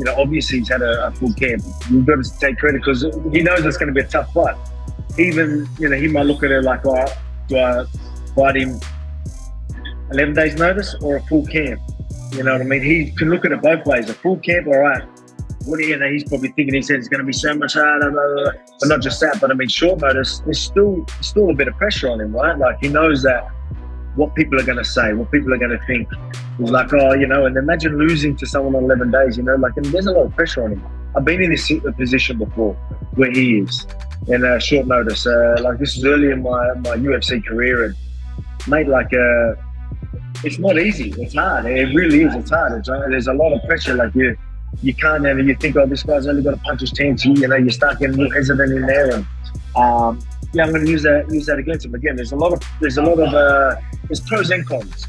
obviously he's had a full camp. You've got to take credit because he knows it's going to be a tough fight. Even, he might look at it like, do I fight him 11 days notice or a full camp? You know what I mean? He can look at it both ways. A full camp, all right. He's probably thinking he said it's going to be so much harder, blah, blah, blah. But not just that. But I mean, short notice, there's still a bit of pressure on him, right? Like he knows that what people are going to say, what people are going to think. He's like, and imagine losing to someone on 11 days. And there's a lot of pressure on him. I've been in this position before where he is in short notice. This is early in my UFC career, and mate, it's not easy. It's hard. It really is. It's hard. There's a lot of pressure. You can't ever. You think, this guy's only got to punch his chance. You start getting a little hesitant in there, and I'm going to use that against him. Again, there's pros and cons.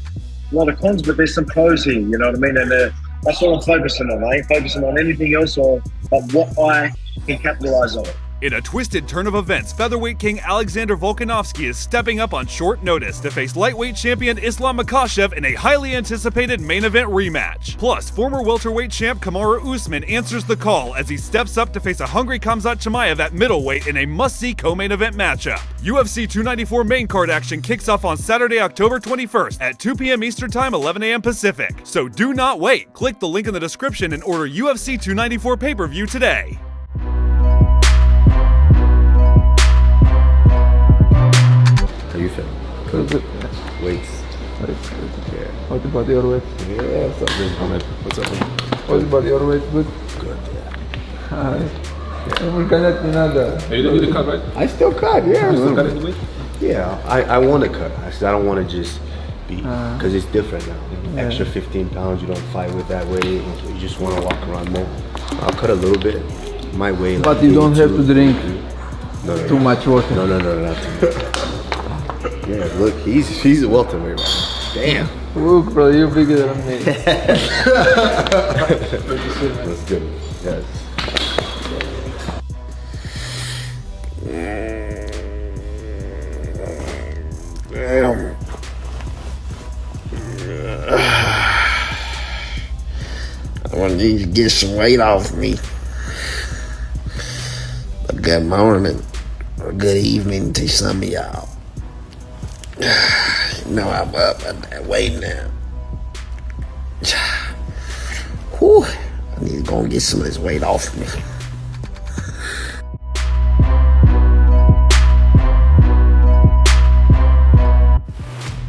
A lot of cons, but there's some pros here. You know what I mean? And that's what I'm focusing on. I ain't focusing on anything else but what I can capitalize on. In a twisted turn of events, featherweight king Alexander Volkanovski is stepping up on short notice to face lightweight champion Islam Makhachev in a highly anticipated main event rematch. Plus, former welterweight champ Kamaru Usman answers the call as he steps up to face a hungry Khamzat Chimaev at middleweight in a must-see co-main event matchup. UFC 294 main card action kicks off on Saturday, October 21st at 2 p.m. Eastern Time, 11 a.m. Pacific. So do not wait. Click the link in the description and order UFC 294 pay-per-view today. How you feel? Good. Weights. Yeah. How's about your weight? Yeah, what's up, Mohammed? What's up, man? How's about your weight? Good? Good, yeah. Are you the cut, right? I still cut, yeah. You still cut in the weight? Yeah, I want to cut. I don't want to just be, because it's different now. Yeah. Extra 15 pounds, you don't fight with that weight. You just want to walk around more. I'll cut a little bit. My weight. But you don't have to drink too much water. No, not too much. Yeah, look, he's a welterweight, right? Damn. Look, bro, you're bigger than me. That's good. Yes. Damn. I want you to get some weight off me. A good morning or good evening to some of y'all. I'm up at that weight now. Whew. I need to go and get some of this weight off me.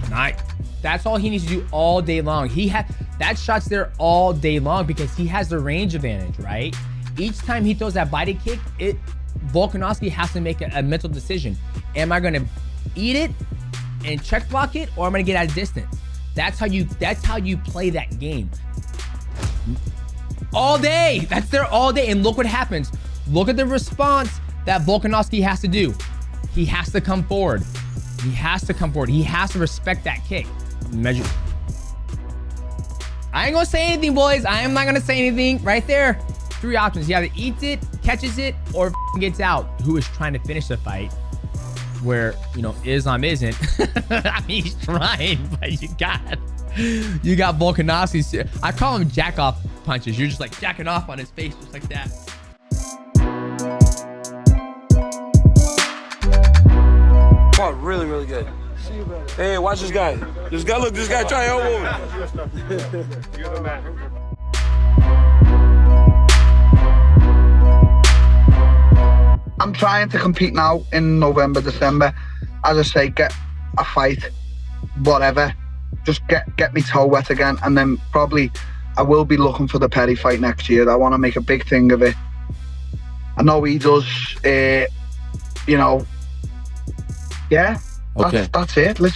Nice. That's all he needs to do all day long. That shot's there all day long because he has the range advantage, right? Each time he throws that body kick, Volkanovski has to make a mental decision. Am I gonna eat it and check block it, or I'm gonna get out of distance? That's how you play that game. All day. That's there all day. And look what happens. Look at the response that Volkanovski has to do. He has to come forward. He has to come forward. He has to respect that kick. Measure. I ain't gonna say anything, boys. I am not gonna say anything. Right there. 3 options. He either eats it, catches it, or gets out. Who is trying to finish the fight? Where, Islam isn't. I mean, he's trying, but you got Volkanovski's. I call him jack off punches. You're just like jacking off on his face, just like that. Oh, really, really good. Hey, watch this guy. This guy try to elbow me. I'm trying to compete now in November, December. As I say, get a fight, whatever. Just get me toe wet again, and then probably I will be looking for the Perry fight next year. I want to make a big thing of it. I know he does. Yeah. Okay. That's it. Let's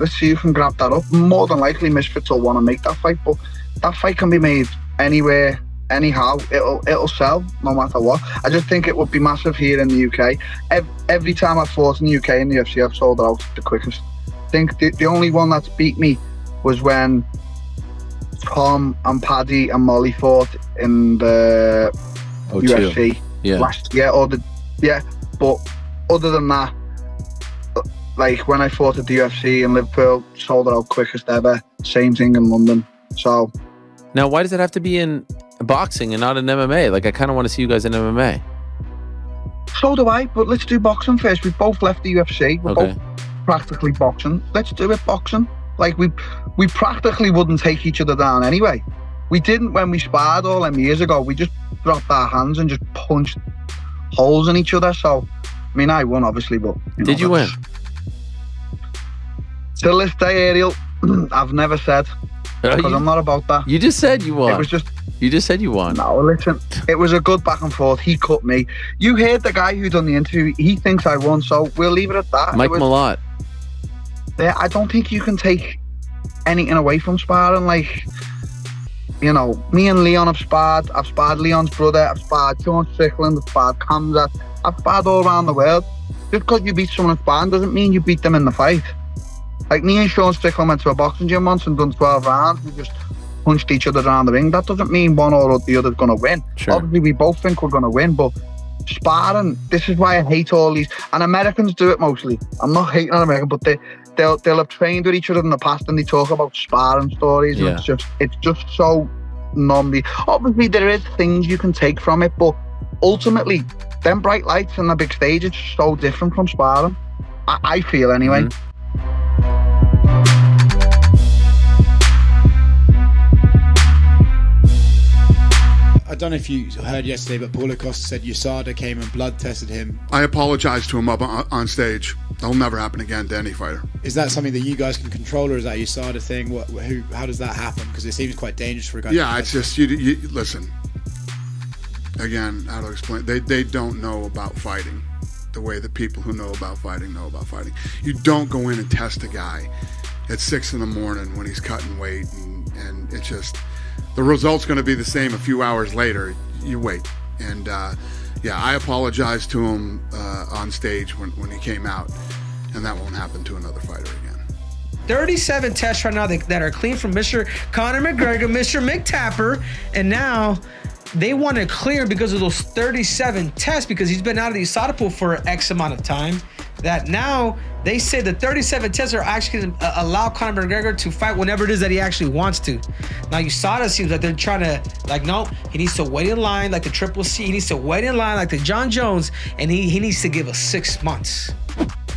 see who can grab that up. More than likely, Misfits will want to make that fight, but that fight can be made anywhere. Anyhow, it'll sell no matter what. I just think it would be massive here in the UK. Every time I fought in the UK in the UFC, I've sold out the quickest. I think the only one that's beat me was when Tom and Paddy and Molly fought in the UFC last year. But other than that, like when I fought at the UFC in Liverpool, sold it out quickest ever. Same thing in London. So Now, why does it have to be in boxing and not in MMA? Like, I kind of want to see you guys in MMA. So do I, but let's do boxing first. We both left the UFC. We're both practically boxing. Let's do it boxing. Like, we practically wouldn't take each other down anyway. We didn't when we sparred all them years ago. We just dropped our hands and just punched holes in each other. So, I mean, I won, obviously, but... Did you win? Till this day, Ariel, I've never said, because I'm not about that. You just said you won. It was just... You just said you won. No, listen, it was a good back and forth. He cut me. You heard the guy who done the interview. He thinks I won, so we'll leave it at that. Mike Malott. Yeah, I don't think you can take anything away from sparring. Like, you know, me and Leon have sparred. I've sparred Leon's brother. I've sparred Sean Strickland. I've sparred Kamzat. I've sparred all around the world. Just because you beat someone in sparring doesn't mean you beat them in the fight. Like, me and Sean Strickland went to a boxing gym once and done 12 rounds. We just punched each other around the ring. That doesn't mean one or the other's going to win. Sure. Obviously, we both think we're going to win, but sparring, this is why I hate all these. And Americans do it mostly. I'm not hating on Americans, but they'll have trained with each other in the past and they talk about sparring stories. Yeah. And it's just so numbly. Obviously, there is things you can take from it, but ultimately, them bright lights and the big stage is so different from sparring. I feel anyway. Mm-hmm. I don't know if you heard yesterday, but Paulo Costa said USADA came and blood tested him. I apologized to him up on stage. That'll never happen again to any fighter. Is that something that you guys can control, or is that a USADA thing? How does that happen? Because it seems quite dangerous for a guy. Yeah, it's just you listen. Again, how to explain? They don't know about fighting the way that people who know about fighting know about fighting. You don't go in and test a guy at 6 in the morning when he's cutting weight, and it's just. The result's going to be the same a few hours later. You wait. And, yeah, I apologized to him on stage when he came out, and that won't happen to another fighter again. 37 tests right now that are clean from Mr. Conor McGregor, Mr. Mick Tapper, and now they want to clear because of those 37 tests because he's been out of the USADA pool for X amount of time. That now they say the 37 tests are actually going to allow Conor McGregor to fight whenever it is that he actually wants to. Now USADA seems like they're trying to, like, no, he needs to wait in line like the Triple C. He needs to wait in line like the John Jones, and he needs to give us 6 months.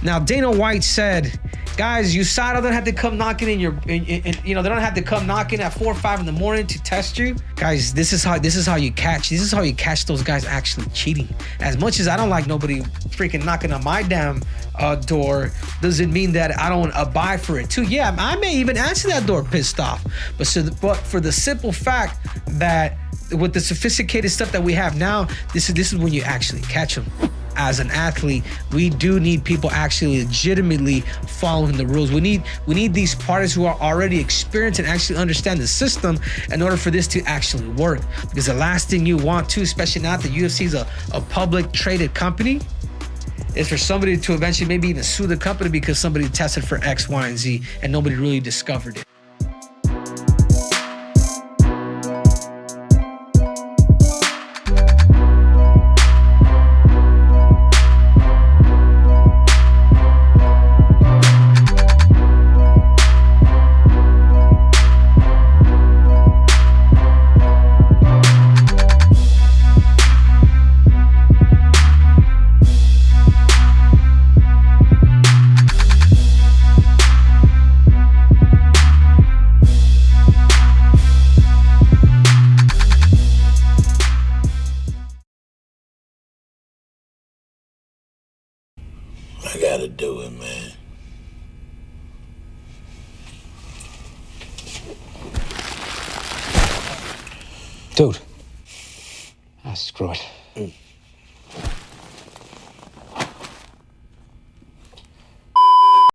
Now Dana White said, guys, USADA don't have to come knocking in they don't have to come knocking at 4 or 5 in the morning to test you. Guys, this is how you catch those guys actually cheating. As much as I don't like nobody freaking knocking on my damn door, doesn't mean that I don't abide for it too. Yeah, I may even answer that door pissed off. But for the simple fact that with the sophisticated stuff that we have now, this is when you actually catch them. As an athlete, we do need people actually legitimately following the rules. We need these parties who are already experienced and actually understand the system in order for this to actually work. Because the last thing you want to, especially now that the UFC is a public traded company, is for somebody to eventually maybe even sue the company because somebody tested for X, Y, and Z and nobody really discovered it. I gotta do it, man. Dude. Ah, screw it.